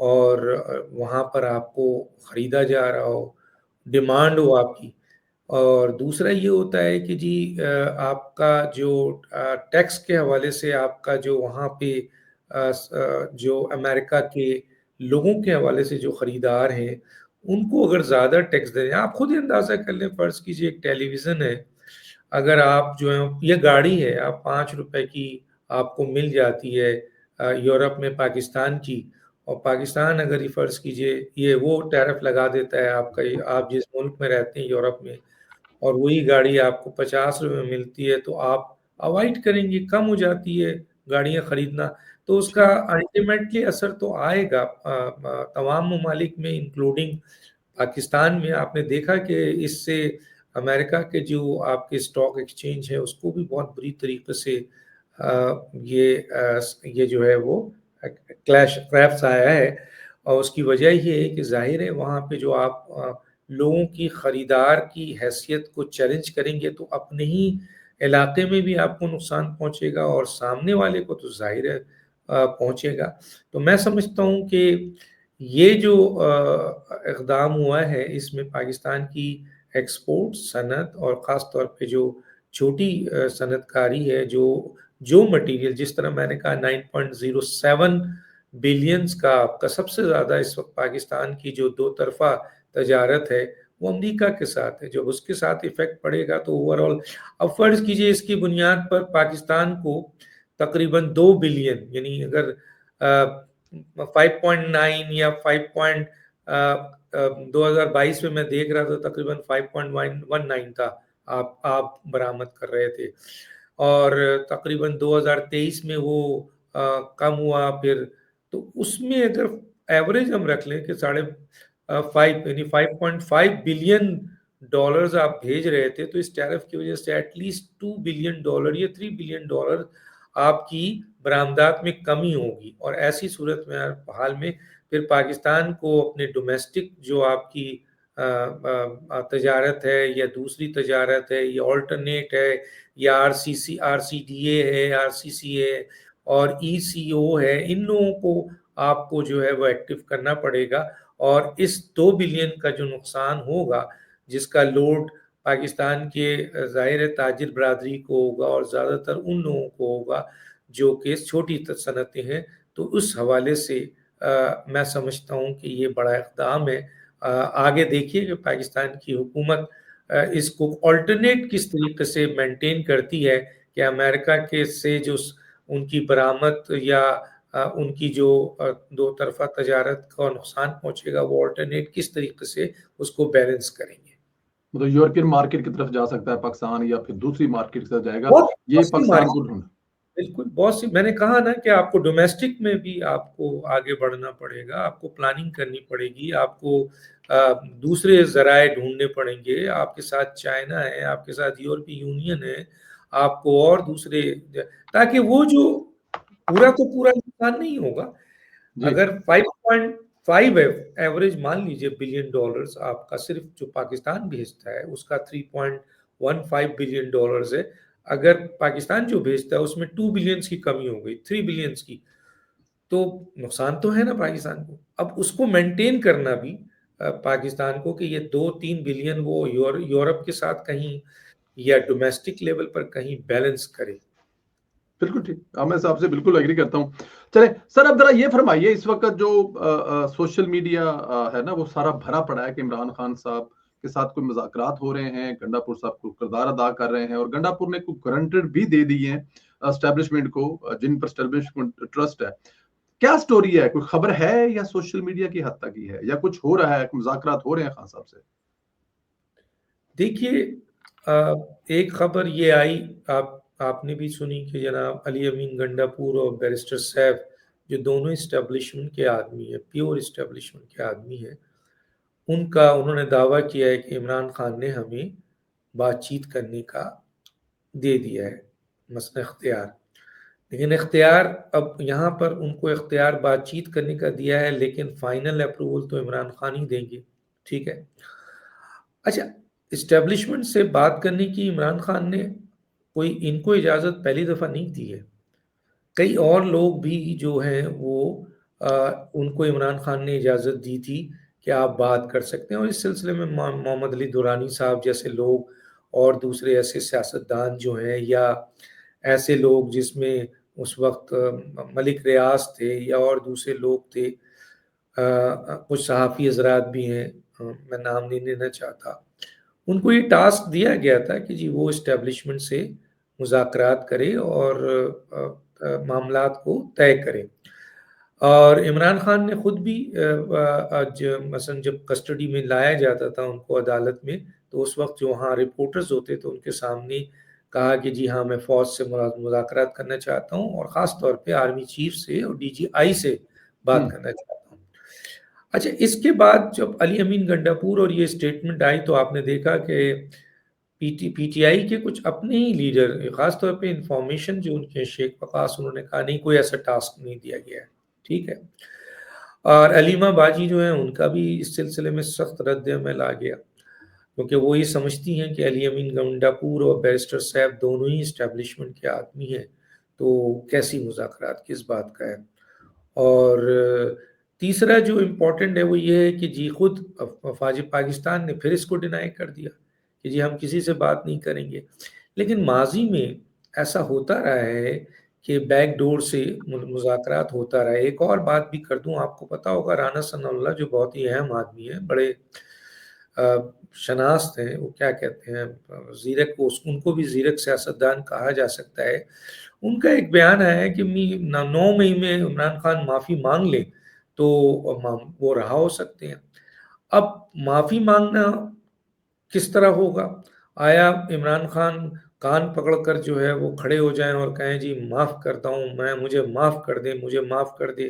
اور وہاں پر آپ کو خریدا جا رہا ہو، ڈیمانڈ ہو آپ کی. اور دوسرا یہ ہوتا ہے کہ جی آپ کا جو ٹیکس کے حوالے سے آپ کا جو وہاں پہ جو امریکہ کے لوگوں کے حوالے سے جو خریدار ہیں ان کو اگر زیادہ ٹیکس دیں. آپ خود ہی اندازہ کر لیں، فرض کیجیے ایک ٹیلی ویژن ہے، اگر آپ جو ہے یہ گاڑی ہے آپ 5 روپے کی آپ کو مل جاتی ہے یورپ میں پاکستان کی، اور پاکستان اگر یہ فرض کیجیے یہ وہ ٹیرف لگا دیتا ہے آپ کا، آپ جس ملک میں رہتے ہیں یورپ میں، اور وہی گاڑی آپ کو 50 روپے میں ملتی ہے تو آپ اوائڈ کریں گے، کم ہو جاتی ہے گاڑیاں خریدنا. تو اس کا الٹیمیٹلی اثر تو آئے گا تمام ممالک میں انکلوڈنگ پاکستان میں. آپ نے دیکھا کہ اس سے امریکہ کے جو آپ کے اسٹاک ایکسچینج ہے اس کو بھی بہت بری طریقے سے یہ جو ہے وہ کریپس آیا ہے. اور اس کی وجہ یہ ہے کہ ظاہر ہے وہاں پہ جو آپ لوگوں کی خریدار کی حیثیت کو چیلنج کریں گے تو اپنے ہی علاقے میں بھی آپ کو نقصان پہنچے گا اور سامنے والے کو تو ظاہر ہے پہنچے گا. تو میں سمجھتا ہوں کہ یہ جو اقدام ہوا ہے اس میں پاکستان کی ایکسپورٹ صنعت اور خاص طور پہ جو چھوٹی صنعت کاری ہے، جو مٹیریل جس طرح میں نے کہا 9.07 بلینز کا سب سے زیادہ اس وقت پاکستان کی جو دو طرفہ تجارت ہے وہ امریکہ کے ساتھ ہے. جب اس کے ساتھ ایفیکٹ پڑے گا تو اوور آل اب فرض کیجئے اس کی بنیاد پر پاکستان کو تقریباً 2 بلین، یعنی اگر 5.9 یا 2022 میں دیکھ رہا تھا تقریباً 5.19 تھا آپ برآمد کر رہے تھے، اور تقریباً 2023 میں وہ کم ہوا پھر. تو اس میں اگر ایوریج ہم رکھ لیں کہ 5.5 بلین ڈالرز آپ بھیج رہے تھے تو اس ٹیرف کی وجہ سے ایٹ لیسٹ 2 بلین ڈالر یا 3 بلین ڈالر آپ کی برآمدات میں کمی ہوگی. اور ایسی صورت میں حال میں پھر پاکستان کو اپنے ڈومیسٹک جو آپ کی تجارت ہے یا دوسری تجارت ہے یا آلٹرنیٹ ہے یا آر سی ڈی اے ہے، آر سی سی ہے اور ای سی او ہے، ان لوگوں کو آپ کو جو ہے وہ ایکٹیو کرنا پڑے گا. اور اس 2 بلین کا جو نقصان ہوگا جس کا لوڈ پاکستان کے ظاہر تاجر برادری کو ہوگا اور زیادہ تر ان لوگوں کو ہوگا جو کہ چھوٹی صنعتیں ہیں. تو اس حوالے سے میں سمجھتا ہوں کہ یہ بڑا اقدام ہے. آگے دیکھیے کہ پاکستان کی حکومت اس کو آلٹرنیٹ کس طریقے سے مینٹین کرتی ہے کہ امریکہ کے سے جو ان کی برآمد یا ان کی جو دو طرفہ تجارت کا نقصان پہنچے گا وہ آلٹرنیٹ کس طریقے سے اس کو بیلنس کریں گے. مطلب یورپین مارکیٹ کی طرف جا سکتا ہے پاکستان یا پھر دوسری مارکیٹ کی طرف جائے گا، یہ بہت پاکستان کو ڈھونڈ. بالکل بہت سی، میں نے کہا نا کہ آپ کو ڈومیسٹک میں بھی آپ کو آگے بڑھنا پڑے گا، آپ کو پلاننگ کرنی پڑے گی، آپ کو دوسرے ذرائع ڈھونڈنے پڑیں گے. آپ کے ساتھ چائنا ہے، آپ کے ساتھ یورپی یونین ہے، آپ کو اور دوسرے، تاکہ وہ جو پورا تو پورا نقصان نہیں ہوگا. اگر 5.5 ایوریج مان لیجئے بلین ڈالرز آپ کا صرف جو پاکستان بھیجتا ہے اس کا 3.15 بلین ڈالرز ہے، اگر پاکستان جو بھیجتا ہے اس میں 2 بلینز کی کمی ہو گئی، 3 بلینز کی، تو نقصان تو ہے نا پاکستان کو. اب اس کو مینٹین کرنا بھی پاکستان کو کہ یہ 2-3 بلین وہ یورپ کے ساتھ کہیں یا ڈومیسٹک لیول پر کہیں بیلنس کرے. بالکل ٹھیک، میں صاحب سے بالکل ایگری کرتا ہوں. چلے سر اب ذرا یہ فرمائیے، اس وقت جو سوشل میڈیا ہے نا وہ سارا بھرا پڑا ہے کہ عمران خان صاحب کے ساتھ کوئی مذاکرات ہو رہے ہیں، گنڈا پور صاحب کو کردار ادا کر رہے ہیں، اور گنڈا پور نے کوئی گرانٹڈ بھی دے دی ہیں اسٹیبلشمنٹ کو جن پر اسٹیبلشمنٹ ٹرسٹ ہے. کیا سٹوری ہے؟ کوئی خبر ہے یا سوشل میڈیا کی حد تک ہی ہے یا کچھ ہو رہا ہے، مذاکرات ہو رہے ہیں خان صاحب سے؟ دیکھیے ایک خبر یہ آئی، آپ نے بھی سنی کہ جناب علی امین گنڈا پور اور بیرسٹر سیف جو دونوں اسٹیبلشمنٹ کے آدمی ہیں، پیور اسٹیبلشمنٹ کے آدمی ہیں، انہوں نے دعویٰ کیا ہے کہ عمران خان نے ہمیں بات چیت کرنے کا دے دیا ہے مثلا اختیار. لیکن اختیار اب یہاں پر ان کو اختیار بات چیت کرنے کا دیا ہے، لیکن فائنل اپروول تو عمران خان ہی دیں گے. ٹھیک ہے. اچھا، اسٹیبلشمنٹ سے بات کرنے کی عمران خان نے کوئی ان کو اجازت پہلی دفعہ نہیں دی ہے. کئی اور لوگ بھی جو ہیں وہ ان کو عمران خان نے اجازت دی تھی کہ آپ بات کر سکتے ہیں، اور اس سلسلے میں محمد علی دورانی صاحب جیسے لوگ اور دوسرے ایسے سیاستدان جو ہیں، یا ایسے لوگ جس میں اس وقت ملک ریاض تھے یا اور دوسرے لوگ تھے، کچھ صحافی حضرات بھی ہیں، میں نام نہیں لینا چاہتا، ان کو یہ ٹاسک دیا گیا تھا کہ جی وہ اسٹیبلشمنٹ سے مذاکرات کرے اور معاملات کو طے کرے۔ اور عمران خان نے خود بھی مثلا جب کسٹڈی میں لایا جاتا تھا ان کو عدالت میں، تو اس وقت جو وہاں رپورٹرز ہوتے تو ان کے سامنے کہا کہ جی ہاں میں فوج سے مذاکرات کرنا چاہتا ہوں، اور خاص طور پہ آرمی چیف سے اور DGI سے بات کرنا چاہتا ہوں۔ اچھا، اس کے بعد جب علی امین گنڈاپور اور یہ اسٹیٹمنٹ آئی تو آپ نے دیکھا کہ پی ٹی آئی کے کچھ اپنے ہی لیڈر، خاص طور پہ انفارمیشن جو ان کے شیخ وقاص، انہوں نے کہا نہیں کوئی ایسا ٹاسک نہیں دیا گیا ہے، ٹھیک ہے۔ اور علیمہ باجی جو ہیں ان کا بھی اس سلسلے میں سخت رد عمل آ گیا، کیونکہ وہ یہ سمجھتی ہیں کہ علی امین گنڈاپور اور بیرسٹر صاحب دونوں ہی اسٹیبلشمنٹ کے آدمی ہیں، تو کیسی مذاکرات کس بات کا ہے۔ اور تیسرا جو امپورٹنٹ ہے وہ یہ ہے کہ جی خود افواج پاکستان نے پھر اس کو ڈینائی کر دیا کہ جی ہم کسی سے بات نہیں کریں گے، لیکن ماضی میں ایسا ہوتا رہا ہے کہ بیک ڈور سے مذاکرات ہوتا رہا ہے۔ ایک اور بات بھی کر دوں، آپ کو پتا ہوگا رانا ثناء اللہ جو بہت ہی اہم آدمی ہیں، بڑے شناست ہیں، وہ کیا کہتے ہیں زیرک، ان کو بھی زیرک سیاستدان کہا جا سکتا ہے، ان کا ایک بیان ہے کہ 9 مئی میں عمران خان معافی مانگ لیں تو وہ رہا ہو سکتے ہیں۔ اب معافی مانگنا کس طرح ہوگا؟ آیا عمران خان کان پکڑ کر جو ہے وہ کھڑے ہو جائیں اور کہیں جی معاف کرتا ہوں میں، مجھے معاف کر دے، مجھے معاف کر دے،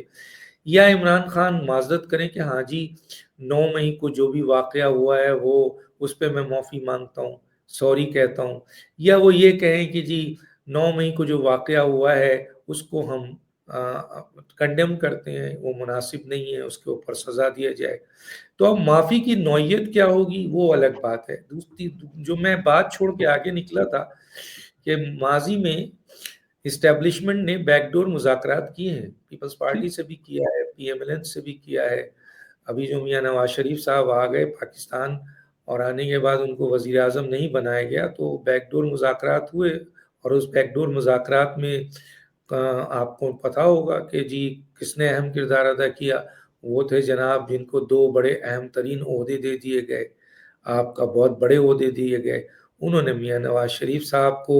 یا عمران خان معذرت کریں کہ ہاں جی 9 مئی کو جو بھی واقعہ ہوا ہے وہ اس پہ میں معافی مانگتا ہوں، سوری کہتا ہوں، یا وہ یہ کہیں کہ جی 9 مئی کو جو واقعہ ہوا ہے اس کو ہم کنڈیم کرتے ہیں، وہ مناسب نہیں ہے، اس کے اوپر سزا دیا جائے۔ تو اب معافی کی نوعیت کیا ہوگی وہ الگ بات ہے۔ دوسری جو میں بات چھوڑ کے آگے نکلا تھا کہ ماضی میں اسٹیبلشمنٹ نے بیک ڈور مذاکرات کیے ہیں، پیپلز پارٹی سے بھی کیا ہے، PMLN سے بھی کیا ہے۔ ابھی جو میاں نواز شریف صاحب آ گئے پاکستان اور آنے کے بعد ان کو وزیر اعظم نہیں بنایا گیا تو بیک ڈور مذاکرات ہوئے، اور اس بیک ڈور مذاکرات میں آپ کو پتا ہوگا کہ جی کس نے اہم کردار ادا کیا، وہ تھے جناب جن کو 2 بڑے اہم ترین عہدے دے دیے گئے، آپ کا بہت بڑے عہدے دیے گئے۔ انہوں نے میاں نواز شریف صاحب کو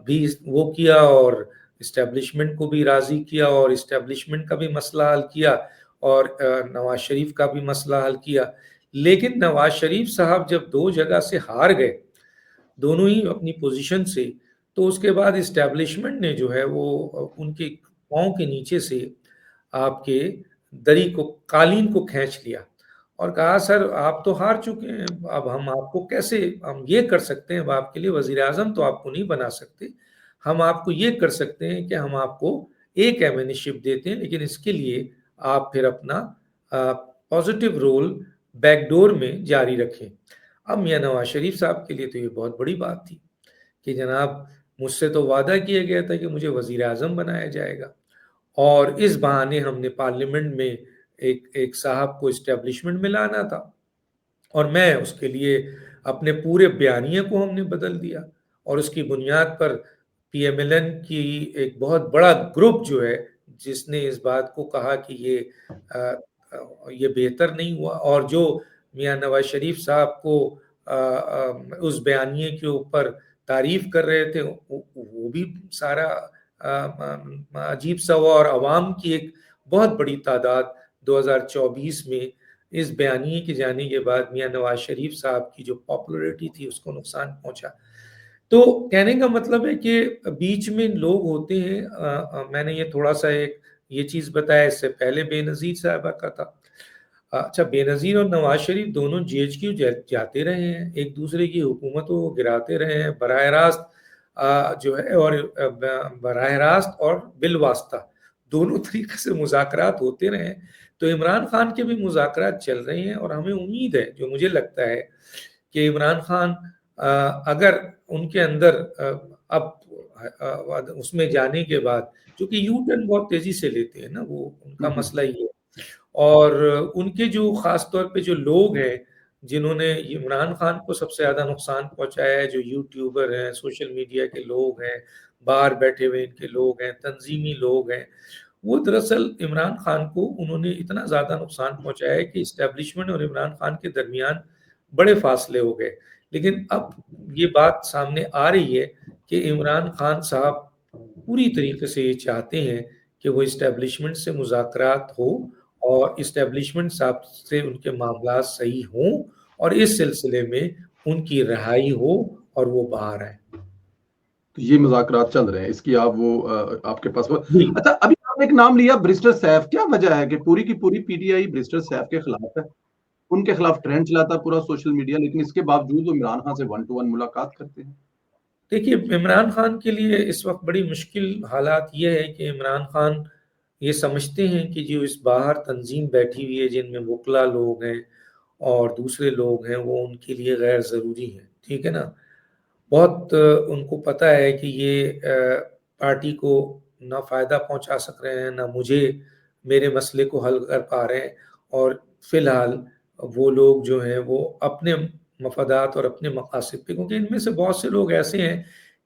بھی وہ کیا اور اسٹیبلشمنٹ کو بھی راضی کیا، اور اسٹیبلشمنٹ کا بھی مسئلہ حل کیا اور نواز شریف کا بھی مسئلہ حل کیا۔ لیکن نواز شریف صاحب جب 2 جگہ سے ہار گئے، دونوں ہی اپنی پوزیشن سے، تو اس کے بعد اسٹیبلشمنٹ نے جو ہے وہ ان کے پاؤں کے نیچے سے آپ کے دری کو، قالین کو کھینچ لیا اور کہا سر آپ تو ہار چکے ہیں، اب ہم آپ کو کیسے، ہم یہ کر سکتے ہیں، اب آپ کے لیے وزیر اعظم تو آپ کو نہیں بنا سکتے، ہم آپ کو یہ کر سکتے ہیں کہ ہم آپ کو ایک ایمنی شپ دیتے ہیں، لیکن اس کے لیے آپ پھر اپنا پازیٹیو رول بیک ڈور میں جاری رکھیں۔ اب میاں نواز شریف صاحب کے لیے تو یہ بہت بڑی بات تھی کہ جناب مجھ سے تو وعدہ کیا گیا تھا کہ مجھے وزیر اعظم بنایا جائے گا، اور اس بہانے ہم نے پارلیمنٹ میں ایک صاحب کو اسٹیبلشمنٹ میں لانا تھا، اور میں اس کے لیے اپنے پورے بیانیے کو ہم نے بدل دیا، اور اس کی بنیاد پر PMLN کی ایک بہت بڑا گروپ جو ہے جس نے اس بات کو کہا کہ یہ بہتر نہیں ہوا، اور جو میاں نواز شریف صاحب کو اس بیانیے کے اوپر تعریف کر رہے تھے، وہ بھی سارا عجیب سا ہوا، اور عوام کی ایک بہت بڑی تعداد 2024 میں اس بیانیے کے جانے کے بعد میاں نواز شریف صاحب کی جو پاپولرٹی تھی اس کو نقصان پہنچا۔ تو کہنے کا مطلب ہے کہ بیچ میں لوگ ہوتے ہیں، میں نے یہ تھوڑا سا ایک یہ چیز بتایا، اس سے پہلے بے نظیر صاحبہ کا تھا۔ اچھا، بے نظیر اور نواز شریف دونوں GHQ جاتے رہے ہیں، ایک دوسرے کی حکومتوں کو گراتے رہے ہیں براہ راست جو ہے، اور براہ راست اور بالواسطہ دونوں طریقے سے مذاکرات ہوتے رہے ہیں۔ تو عمران خان کے بھی مذاکرات چل رہے ہیں، اور ہمیں امید ہے، جو مجھے لگتا ہے کہ عمران خان اگر ان کے اندر اب اس میں جانے کے بعد جو کہ یو ٹرن بہت تیزی سے لیتے ہیں نا، وہ ان کا مسئلہ یہ ہے۔ اور ان کے جو خاص طور پہ جو لوگ ہیں جنہوں نے عمران خان کو سب سے زیادہ نقصان پہنچایا ہے، جو یوٹیوبر ہیں، سوشل میڈیا کے لوگ ہیں، باہر بیٹھے ہوئے ان کے لوگ ہیں، تنظیمی لوگ ہیں، وہ دراصل عمران خان کو انہوں نے اتنا زیادہ نقصان پہنچایا ہے کہ اسٹیبلشمنٹ اور عمران خان کے درمیان بڑے فاصلے ہو گئے۔ لیکن اب یہ بات سامنے آ رہی ہے کہ عمران خان صاحب پوری طریقے سے یہ چاہتے ہیں کہ وہ اسٹیبلشمنٹ سے مذاکرات ہو اور اسٹیبلشمنٹ صاحب سے ان کے معاملات صحیح ہوں اور اس سلسلے میں ان کی رہائی ہو اور وہ باہر آئیں۔ تو یہ مذاکرات چل رہے ہیں، اس کی آپ کے پاس جی اچھا، ابھی آپ نے ایک نام لیا بریسٹر سیف، کیا وجہ ہے کہ پوری کی پوری P T I barrister Saif کے خلاف ہے؟ ان کے خلاف ٹرینڈ چلاتا ہے پورا سوشل میڈیا، لیکن اس کے باوجود وہ عمران خان سے 1 to 1 ملاقات کرتے ہیں۔ دیکھیے، عمران خان کے لیے اس وقت بڑی مشکل حالات یہ ہے کہ عمران خان یہ سمجھتے ہیں کہ جو اس باہر تنظیم بیٹھی ہوئی ہے جن میں وکلا لوگ ہیں اور دوسرے لوگ ہیں، وہ ان کے لیے غیر ضروری ہیں، ٹھیک ہے نا۔ بہت ان کو پتہ ہے کہ یہ پارٹی کو نہ فائدہ پہنچا سک رہے ہیں، نہ مجھے میرے مسئلے کو حل کر پا رہے ہیں، اور فی الحال وہ لوگ جو ہیں وہ اپنے مفادات اور اپنے مقاصد پہ، کیونکہ ان میں سے بہت سے لوگ ایسے ہیں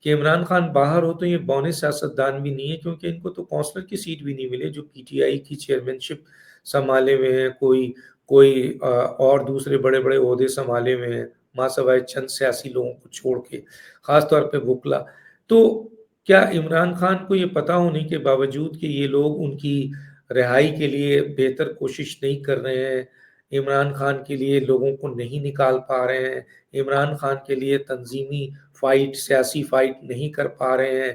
کہ عمران خان باہر ہو تو یہ بونے سیاستدان بھی نہیں ہے، کیونکہ ان کو تو کونسلر کی سیٹ بھی نہیں ملے جو پی ٹی آئی کی چیئرمین شپ سنبھالے ہوئے ہیں، کوئی اور دوسرے بڑے بڑے عہدے سنبھالے ہوئے ہیں، ماں سوائے چند سیاسی لوگوں کو چھوڑ کے، خاص طور پہ وکلا۔ تو کیا عمران خان کو یہ پتہ ہونے کے باوجود کہ یہ لوگ ان کی رہائی کے لیے بہتر کوشش نہیں کر رہے ہیں، عمران خان کے لیے لوگوں کو نہیں نکال پا رہے ہیں، عمران خان کے لیے تنظیمی فائٹ، سیاسی فائٹ نہیں کر پا رہے ہیں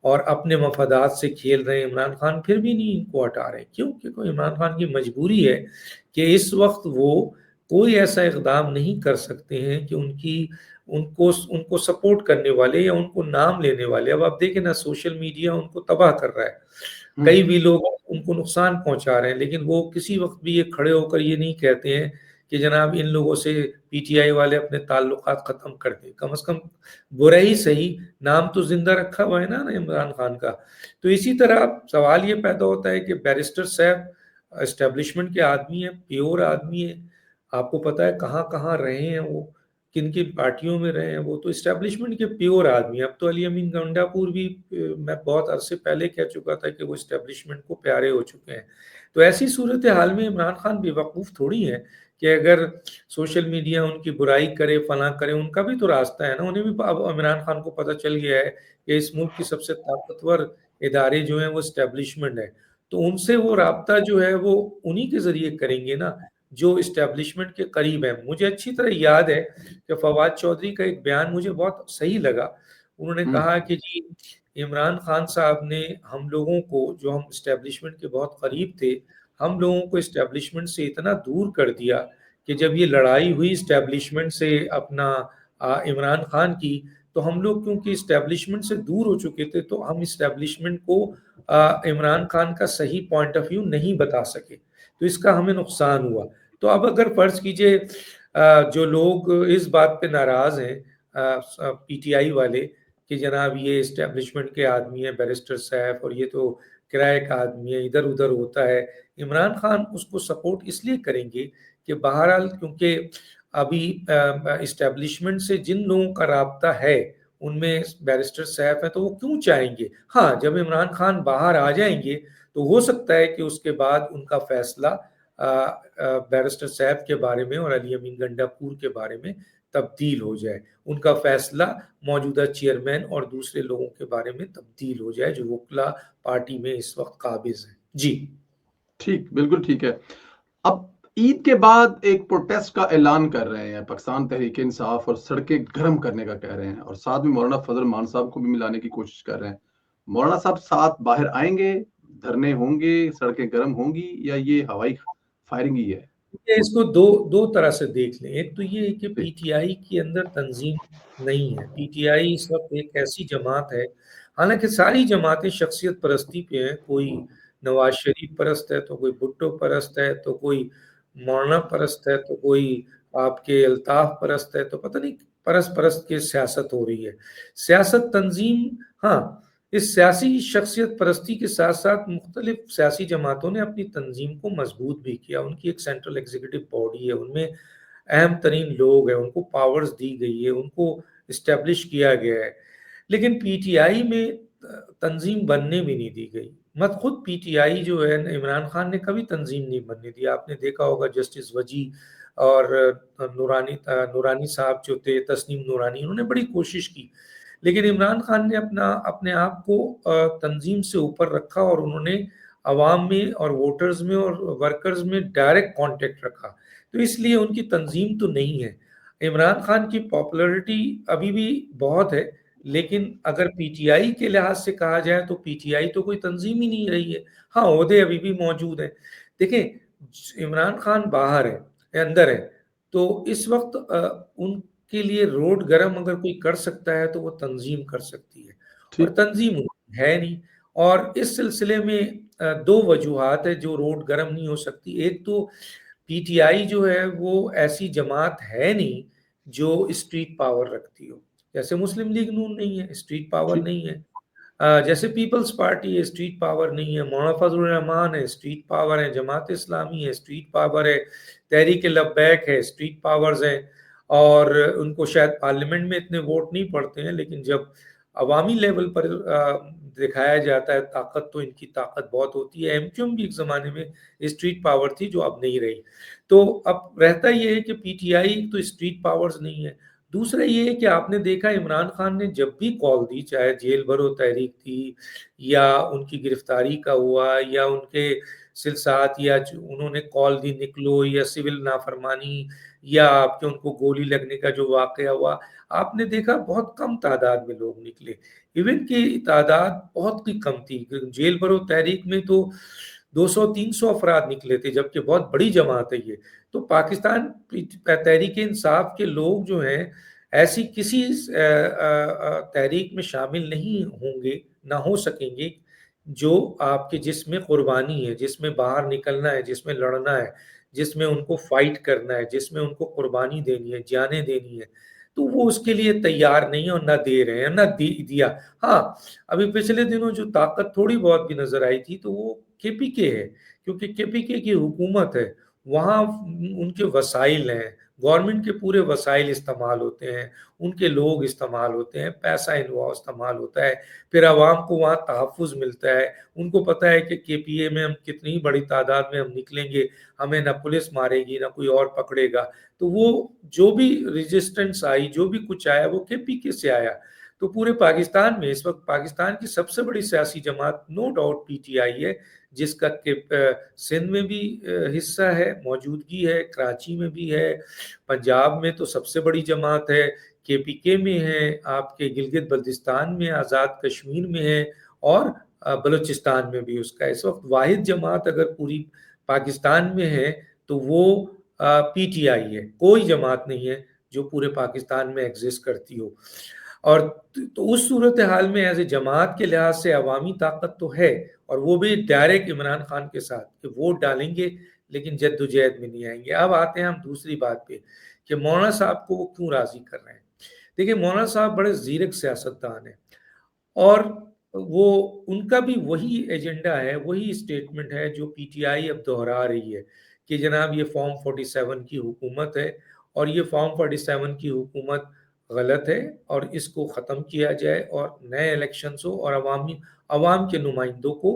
اور اپنے مفادات سے کھیل رہے ہیں، عمران خان پھر بھی نہیں ان کو ہٹا رہے؟ کیوں؟ کیونکہ عمران خان کی مجبوری ہے کہ اس وقت وہ کوئی ایسا اقدام نہیں کر سکتے ہیں کہ ان کو سپورٹ کرنے والے یا ان کو نام لینے والے، اب آپ دیکھیں نا سوشل میڈیا ان کو تباہ کر رہا ہے، کئی بھی لوگ ان کو نقصان پہنچا رہے ہیں، لیکن وہ کسی وقت بھی یہ کھڑے ہو کر یہ نہیں کہتے ہیں کہ جناب ان لوگوں سے پی ٹی آئی والے اپنے تعلقات ختم کر دیں، کم از کم برا ہی صحیح نام تو زندہ رکھا ہوا ہے نا عمران خان کا۔ تو اسی طرح سوال یہ پیدا ہوتا ہے کہ بیرسٹر صاحب اسٹیبلشمنٹ کے آدمی ہیں، پیور آدمی ہیں، آپ کو پتہ ہے کہاں کہاں رہے ہیں، وہ کن کن پارٹیوں میں رہے ہیں، وہ تو اسٹیبلشمنٹ کے پیور آدمی ہیں۔ اب تو علی امین گنڈا پور بھی میں بہت عرصے پہلے کہہ چکا تھا کہ وہ اسٹیبلشمنٹ کو پیارے ہو چکے ہیں۔ تو ایسی صورتحال میں عمران خان بے وقوف تھوڑی ہیں کہ اگر سوشل میڈیا ان کی برائی کرے، فلاں کرے، ان کا بھی تو راستہ ہے نا، انہیں بھی اب عمران خان کو پتہ چل گیا ہے کہ اس ملک کی سب سے طاقتور ادارے جو ہیں وہ اسٹیبلشمنٹ ہے، تو ان سے وہ رابطہ جو ہے وہ انہی کے ذریعے کریں گے نا جو اسٹیبلشمنٹ کے قریب ہے۔ مجھے اچھی طرح یاد ہے کہ فواد چودھری کا ایک بیان مجھے بہت صحیح لگا، انہوں نے کہا کہ جی عمران خان صاحب نے ہم لوگوں کو، جو ہم اسٹیبلشمنٹ کے بہت قریب تھے، ہم لوگوں کو اسٹیبلشمنٹ سے اتنا دور کر دیا کہ جب یہ لڑائی ہوئی اسٹیبلشمنٹ سے اپنا عمران خان کی، تو ہم لوگ کیونکہ اسٹیبلشمنٹ سے دور ہو چکے تھے تو ہم اسٹیبلشمنٹ کو عمران خان کا صحیح پوائنٹ آف ویو نہیں بتا سکے، تو اس کا ہمیں نقصان ہوا۔ تو اب اگر فرض کیجئے جو لوگ اس بات پہ ناراض ہیں پی ٹی آئی والے کہ جناب یہ اسٹیبلشمنٹ کے آدمی ہیں بیرسٹر سیف اور یہ تو کرائے کا آدمی ہے، ادھر ادھر ہوتا ہے، عمران خان اس کو سپورٹ اس لیے کریں گے کہ بہرحال کیونکہ ابھی اسٹیبلشمنٹ سے جن لوگوں کا رابطہ ہے ان میں بیرسٹر سیف ہے، تو وہ کیوں چاہیں گے؟ ہاں جب عمران خان باہر آ جائیں گے تو ہو سکتا ہے کہ اس کے بعد ان کا فیصلہ بیرسٹر سیف کے بارے میں اور علی امین گنڈا پور کے بارے میں تبدیل ہو جائے، ان کا فیصلہ موجودہ چیئرمین اور دوسرے لوگوں کے بارے میں تبدیل ہو جائے جو وکلا پارٹی میں اس وقت قابض ہیں۔ جی ٹھیک، بالکل ٹھیک ہے۔ اب عید کے بعد ایک پروٹیسٹ کا اعلان کر رہے ہیں پاکستان تحریک انصاف اور سڑکیں گرم کرنے کا کہہ رہے ہیں، اور ساتھ میں مولانا فضل مان صاحب کو بھی ملانے کی کوشش کر رہے ہیں۔ مولانا صاحب ساتھ باہر آئیں گے، دھرنے ہوں گے، سڑکیں گرم ہوں گی، یا یہ ہوائی فائرنگ ہی ہے؟ اس کو دو طرح سے دیکھ لیں، ایک تو یہ ہے کہ پی ٹی آئی کے اندر تنظیم نہیں ہے، پی ٹی آئی اس وقت ایک ایسی جماعت ہے، حالانکہ ساری جماعتیں شخصیت پرستی پہ ہیں، کوئی نواز شریف پرست ہے تو کوئی بھٹو پرست ہے تو کوئی مولانا پرست ہے تو کوئی آپ کے الطاف پرست ہے، تو پتہ نہیں پرست کی سیاست ہو رہی ہے. سیاست تنظیم، ہاں اس سیاسی شخصیت پرستی کے ساتھ ساتھ مختلف سیاسی جماعتوں نے اپنی تنظیم کو مضبوط بھی کیا. ان کی ایک سینٹرل ایگزیکٹو باڈی ہے، ان میں اہم ترین لوگ ہیں، ان کو پاورز دی گئی ہے، ان کو اسٹیبلش کیا گیا ہے. لیکن پی ٹی آئی میں تنظیم بننے بھی نہیں دی گئی. خود پی ٹی آئی جو ہے عمران خان نے کبھی تنظیم نہیں بننے دی. آپ نے دیکھا ہوگا جسٹس وجی اور نورانی صاحب جو تھے، تسنیم نورانی، انہوں نے بڑی کوشش کی، لیکن عمران خان نے اپنے آپ کو تنظیم سے اوپر رکھا اور انہوں نے عوام میں اور ووٹرز میں اور ورکرز میں ڈائریکٹ کانٹیکٹ رکھا. تو اس لیے ان کی تنظیم تو نہیں ہے. عمران خان کی پاپولرٹی ابھی بھی بہت ہے، لیکن اگر پی ٹی آئی کے لحاظ سے کہا جائے تو پی ٹی آئی تو کوئی تنظیم ہی نہیں رہی ہے. ہاں عہدے ابھی بھی موجود ہیں. دیکھیں عمران خان باہر ہے، اندر ہے، تو اس وقت ان کے لیے روڈ گرم اگر کوئی کر سکتا ہے تو وہ تنظیم کر سکتی ہے، اور ٹھیک. تنظیم ہے نہیں. اور اس سلسلے میں دو وجوہات ہیں جو روڈ گرم نہیں ہو سکتی. ایک تو پی ٹی آئی جو ہے وہ ایسی جماعت ہے نہیں جو اسٹریٹ پاور رکھتی ہو. جیسے مسلم لیگ نون نہیں ہے، اسٹریٹ پاور ٹھیک. نہیں ہے. جیسے پیپلز پارٹی ہے، اسٹریٹ پاور نہیں ہے. مولانا فضل الرحمان ہے، اسٹریٹ پاور ہے. جماعت اسلامی ہے، اسٹریٹ پاور ہے. تحریک لبیک ہے، اسٹریٹ پاورز ہیں. اور ان کو شاید پارلیمنٹ میں اتنے ووٹ نہیں پڑتے ہیں، لیکن جب عوامی لیول پر دکھایا جاتا ہے طاقت تو ان کی طاقت بہت ہوتی ہے. ایم کیو ایم بھی ایک زمانے میں اسٹریٹ پاور تھی جو اب نہیں رہی. تو اب رہتا یہ ہے کہ پی ٹی آئی تو اسٹریٹ پاورز نہیں ہے. دوسرا یہ ہے کہ آپ نے دیکھا عمران خان نے جب بھی کال دی، چاہے جیل بھرو تحریک تھی یا ان کی گرفتاری کا ہوا یا ان کے سلسات، یا انہوں نے کال دی نکلو، یا سول نافرمانی، یا آپ کے ان کو گولی لگنے کا جو واقعہ ہوا، آپ نے دیکھا بہت کم تعداد میں لوگ نکلے. ایون کی تعداد بہت ہی کم تھی. جیل بھرو تحریک میں تو 200-300 افراد نکلے تھے، جبکہ بہت بڑی جماعت ہے یہ. تو پاکستان تحریک انصاف کے لوگ جو ہیں ایسی کسی تحریک میں شامل نہیں ہوں گے، نہ ہو سکیں گے، جو آپ کے جس میں قربانی ہے، جس میں باہر نکلنا ہے، جس میں لڑنا ہے، جس میں ان کو فائٹ کرنا ہے، جس میں ان کو قربانی دینی ہے، جانیں دینی ہے. تو وہ اس کے لیے تیار نہیں ہے اور نہ دے رہے ہیں، نہ دیا. ہاں ابھی پچھلے دنوں جو طاقت تھوڑی بہت بھی نظر آئی تھی تو وہ کے پی کے ہے، کیونکہ کے پی کے کی حکومت ہے. وہاں ان کے وسائل ہیں، گورنمنٹ کے پورے وسائل استعمال ہوتے ہیں، ان کے لوگ استعمال ہوتے ہیں، پیسہ استعمال ہوتا ہے. پھر عوام کو وہاں تحفظ ملتا ہے. ان کو پتہ ہے کہ کے پی اے میں ہم کتنی بڑی تعداد میں ہم نکلیں گے، ہمیں نہ پولیس مارے گی نہ کوئی اور پکڑے گا. تو وہ جو بھی ریزسٹنس آئی، جو بھی کچھ آیا، وہ کے پی کے سے آیا. تو پورے پاکستان میں اس وقت پاکستان کی سب سے بڑی سیاسی جماعت نو ڈاؤٹ پی ٹی آئی ہے، جس کا سندھ میں بھی حصہ ہے، موجودگی ہے، کراچی میں بھی ہے، پنجاب میں تو سب سے بڑی جماعت ہے، کے پی کے میں ہے، آپ کے گلگت بلتستان میں، آزاد کشمیر میں ہے، اور بلوچستان میں بھی اس کا. اس وقت واحد جماعت اگر پوری پاکستان میں ہے تو وہ پی ٹی آئی ہے. کوئی جماعت نہیں ہے جو پورے پاکستان میں ایگزسٹ کرتی ہو. اور تو اس صورتحال میں ایز اے جماعت کے لحاظ سے عوامی طاقت تو ہے، اور وہ بھی ڈائریکٹ عمران خان کے ساتھ کہ ووٹ ڈالیں گے لیکن جدوجہد میں نہیں آئیں گے. اب آتے ہیں ہم دوسری بات پہ کہ مولانا صاحب کو وہ کیوں راضی کر رہے ہیں. دیکھیں مولانا صاحب بڑے زیرک سیاستدان ہیں، اور وہ ان کا بھی وہی ایجنڈا ہے، وہی اسٹیٹمنٹ ہے جو پی ٹی آئی اب دہرا رہی ہے کہ جناب یہ فارم 47 کی حکومت ہے، اور یہ فارم 47 کی حکومت غلط ہے، اور اس کو ختم کیا جائے اور نئے الیکشنز ہو اور عوام کے نمائندوں کو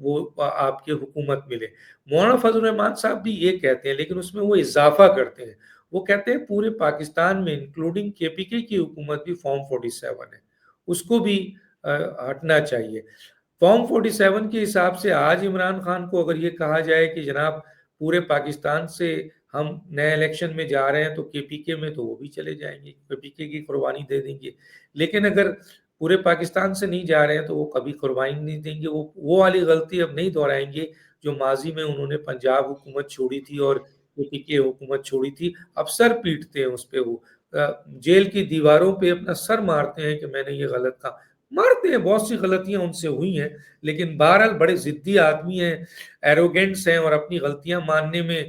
وہ آپ کے حکومت ملے. مولانا فضل الرحمان صاحب بھی یہ کہتے ہیں، لیکن اس میں وہ اضافہ کرتے ہیں. وہ کہتے ہیں پورے پاکستان میں انکلوڈنگ کے پی کے کی حکومت بھی فارم 47 ہے، اس کو بھی ہٹنا چاہیے. فارم 47 کے حساب سے آج عمران خان کو اگر یہ کہا جائے کہ جناب پورے پاکستان سے ہم نئے الیکشن میں جا رہے ہیں تو کے پی کے میں تو وہ بھی چلے جائیں گے، کے پی کے کی قربانی دے دیں گے. لیکن اگر پورے پاکستان سے نہیں جا رہے ہیں تو وہ کبھی قربانی نہیں دیں گے. وہ والی غلطی اب نہیں دہرائیں گے جو ماضی میں انہوں نے پنجاب حکومت چھوڑی تھی اور کے پی کے حکومت چھوڑی تھی. اب سر پیٹتے ہیں اس پہ، وہ جیل کی دیواروں پہ اپنا سر مارتے ہیں کہ میں نے یہ غلط کہا. مارتے ہیں، بہت سی غلطیاں ان سے ہوئی ہیں، لیکن بہرحال بڑے ضدی آدمی ہیں، ایروگینٹس ہیں، اور اپنی غلطیاں ماننے میں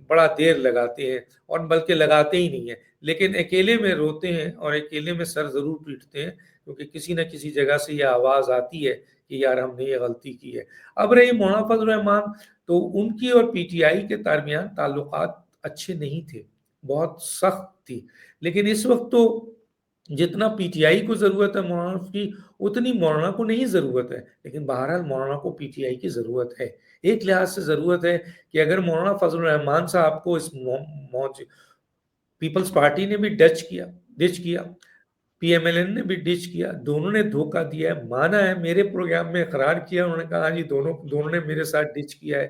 بڑا دیر لگاتے ہیں، اور بلکہ لگاتے ہی نہیں ہیں، لیکن اکیلے میں روتے ہیں اور اکیلے میں سر ضرور پیٹتے ہیں، کیونکہ کسی نہ کسی جگہ سے یہ آواز آتی ہے کہ یار ہم نے یہ غلطی کی ہے۔ اب رہی مولانا فضل الرحمان، تو ان کی اور پی ٹی آئی کے درمیان تعلقات اچھے نہیں تھے، بہت سخت تھی، لیکن اس وقت تو جتنا پی ٹی آئی کو ضرورت ہے مولانا کی، اتنی مولانا کو نہیں ضرورت ہے، لیکن بہرحال مولانا کو پی ٹی آئی کی ضرورت ہے۔ ایک لحاظ سے ضرورت ہے کہ اگر مولانا فضل الرحمان صاحب کو اس موج پیپلز پارٹی نے بھی ڈچ کیا، پی ایم ایل این نے بھی ڈچ کیا، دونوں نے دھوکہ دیا ہے، مانا ہے، میرے پروگرام میں اقرار کیا، انہوں نے کہا جی دونوں نے میرے ساتھ ڈچ کیا ہے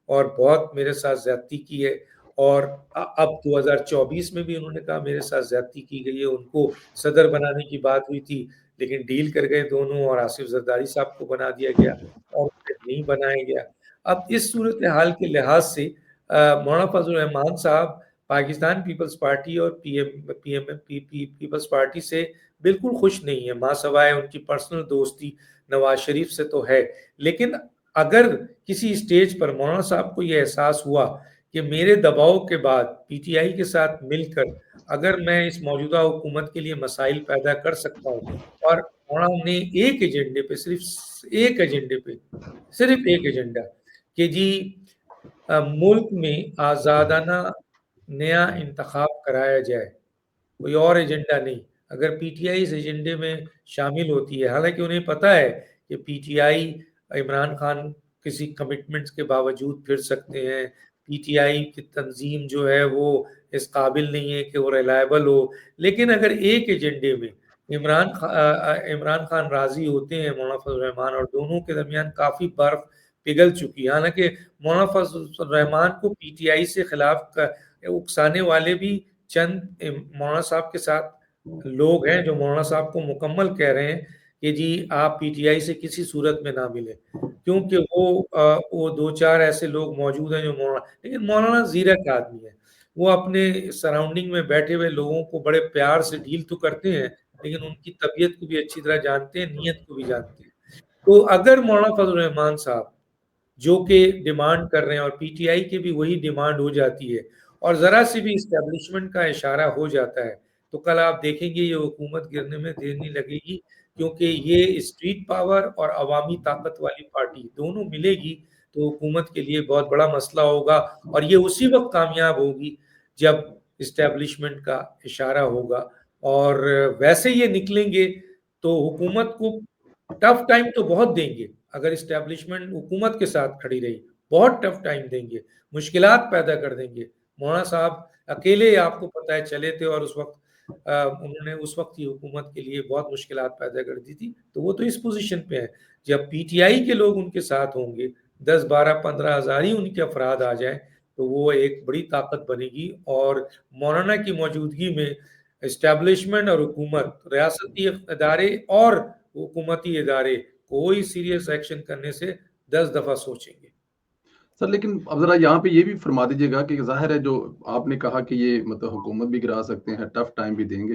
اور بہت میرے ساتھ زیادتی کی ہے، اور اب 2024 میں بھی انہوں نے کہا میرے ساتھ زیادتی کی گئی ہے، ان کو صدر بنانے کی بات ہوئی تھی لیکن ڈیل کر گئے دونوں، اور آصف زرداری صاحب کو بنا دیا گیا اور نہیں بنایا گیا۔ اب اس صورتحال کے لحاظ سے مولانا فضل الرحمان صاحب پاکستان پیپلز پارٹی اور پیپلز پارٹی سے بالکل خوش نہیں ہے، ماں سوائے ان کی پرسنل دوستی نواز شریف سے تو ہے، لیکن اگر کسی اسٹیج پر مولانا صاحب کو یہ احساس ہوا کہ میرے دباؤ کے بعد پی ٹی آئی کے ساتھ مل کر اگر میں اس موجودہ حکومت کے لیے مسائل پیدا کر سکتا ہوں، اور مولانا نے ایک ایجنڈے پہ صرف ایک ایجنڈا کہ جی ملک میں آزادانہ نیا انتخاب کرایا جائے، کوئی اور ایجنڈا نہیں۔ اگر پی ٹی آئی اس ایجنڈے میں شامل ہوتی ہے، حالانکہ انہیں پتا ہے کہ پی ٹی آئی عمران خان کسی کمٹمنٹس کے باوجود پھر سکتے ہیں، پی ٹی آئی کی تنظیم جو ہے وہ اس قابل نہیں ہے کہ وہ ریلائبل ہو، لیکن اگر ایک ایجنڈے میں عمران خان راضی ہوتے ہیں مولانا فضل الرحمان، اور دونوں کے درمیان کافی برف پگھل چکی ہے، حالانکہ مولانا فضل الرحمان کو پی ٹی آئی سے خلاف اکسانے والے بھی چند مولانا صاحب کے ساتھ لوگ ہیں جو مولانا صاحب کو مکمل کہہ رہے ہیں کہ جی آپ پی ٹی آئی سے کسی صورت میں نہ ملیں، کیونکہ وہ دو چار ایسے لوگ موجود ہیں جو لیکن مولانا زیرک آدمی ہے، وہ اپنے سراؤنڈنگ میں بیٹھے ہوئے لوگوں کو بڑے پیار سے ڈیل تو کرتے ہیں، لیکن ان کی طبیعت کو بھی اچھی طرح جانتے ہیں، نیت کو بھی جانتے ہیں۔ تو اگر مولانا فضل الرحمان صاحب جو کہ ڈیمانڈ کر رہے ہیں اور پی ٹی آئی کی بھی وہی ڈیمانڈ ہو جاتی ہے، اور ذرا سی بھی اسٹیبلشمنٹ کا اشارہ ہو جاتا ہے، تو کل آپ دیکھیں گے یہ حکومت گرنے میں دیر نہیں لگے گی، کیونکہ یہ اسٹریٹ پاور اور عوامی طاقت والی پارٹی دونوں ملے گی تو حکومت کے لیے بہت بڑا مسئلہ ہوگا، اور یہ اسی وقت کامیاب ہوگی جب اسٹیبلشمنٹ کا اشارہ ہوگا، اور ویسے یہ نکلیں گے تو حکومت کو ٹف ٹائم تو بہت دیں گے، اگر اسٹیبلشمنٹ حکومت کے ساتھ کھڑی رہی بہت ٹف ٹائم دیں گے، مشکلات پیدا کر دیں گے۔ مولانا صاحب اکیلے آپ کو پتہ ہے چلے تھے، اور اس وقت انہوں نے اس وقت کی حکومت کے لیے بہت مشکلات پیدا کر دی تھی، تو وہ تو اس پوزیشن پہ ہے۔ جب پی ٹی آئی کے لوگ ان کے ساتھ ہوں گے، 10 12 15 ہزار ہی ان کے افراد آ جائیں، تو وہ ایک بڑی طاقت بنے گی، اور مولانا کی موجودگی میں اسٹیبلشمنٹ اور حکومت، ریاستی ادارے اور حکومتی ادارے کوئی سیریس ایکشن کرنے سے 10 دفعہ سوچیں گے۔ سر لیکن اب ذرا یہاں پہ یہ بھی فرما دیجیے گا کہ ظاہر ہے جو آپ نے کہا کہ یہ مطلب حکومت بھی گرا سکتے ہیں، ٹف ٹائم بھی دیں گے،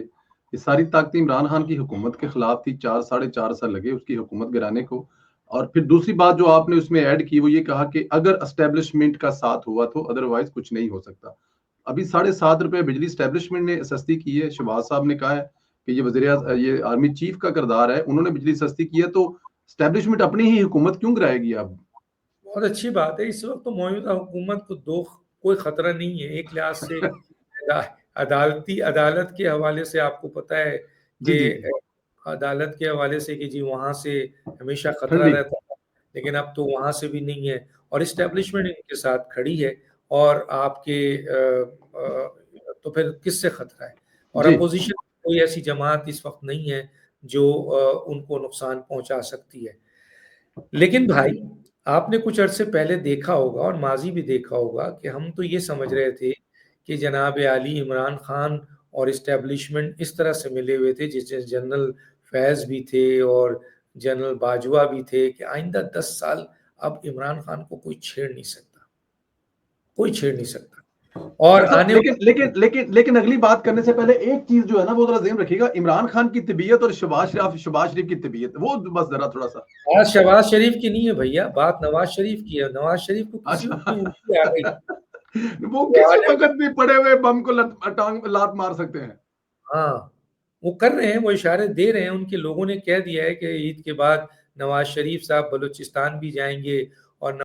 یہ ساری طاقتیں عمران خان کی حکومت کے خلاف تھی، 4 ساڑھے 4 سال لگے اس کی حکومت گرانے کو۔ اور پھر دوسری بات جو آپ نے اس میں ایڈ کی وہ یہ کہا کہ اگر اسٹیبلشمنٹ کا ساتھ ہوا تو ادروائز کچھ نہیں ہو سکتا۔ ابھی 7.5 روپے بجلی اسٹیبلشمنٹ نے سستی کی ہے، شہباز صاحب نے کہا ہے کہ یہ آرمی چیف کا کردار ہے، انہوں نے بجلی سستی کی ہے، تو اسٹیبلشمنٹ اپنی ہی حکومت کیوں گرائے گی اب؟ بہت اچھی بات ہے، اس وقت تو موجودہ حکومت کو کوئی خطرہ نہیں ہے، ایک لحاظ سے عدالت کے حوالے سے آپ کو پتہ ہے جی کہ جی جی عدالت کے حوالے سے کہ جی وہاں سے ہمیشہ خطرہ ٹھنڈی رہتا تھا، لیکن اب تو وہاں سے بھی نہیں ہے، اور اسٹیبلشمنٹ ان کے ساتھ کھڑی ہے، اور آپ کے تو پھر کس سے خطرہ ہے؟ اور جی اپوزیشن کوئی ایسی جماعت اس وقت نہیں ہے جو ان کو نقصان پہنچا سکتی ہے۔ لیکن بھائی آپ نے کچھ عرصے پہلے دیکھا ہوگا اور ماضی بھی دیکھا ہوگا کہ ہم تو یہ سمجھ رہے تھے کہ جناب عالی عمران خان اور اسٹیبلشمنٹ اس طرح سے ملے ہوئے تھے، جس سے جنرل فیض بھی تھے اور جنرل باجوہ بھی تھے، کہ آئندہ 10 سال اب عمران خان کو کوئی چھیڑ نہیں سکتا، اور سر آنے لیکن اگلی بات کرنے سے پہلے ایک چیز جو ہے نا وہ ذرا ذہن رکھیے گا، عمران خان کی طبیعت اور شہباز شریف کی طبیعت، وہ بس ذرا تھوڑا سا۔ بات شہباز شریف کی نہیں ہے بھیا، بات نواز شریف کی ہے، نواز شریف کو کسی وقت بھی اچھا الٹی آ گئی وہ وہ کسی عالم وقت بھی پڑے ہوئے بم کو لات مار سکتے ہیں. ہاں وہ کر رہے ہیں، وہ اشارے دے رہے ہیں. ان کے لوگوں نے کہہ دیا ہے کہ عید کے بعد نواز شریف صاحب بلوچستان بھی جائیں گے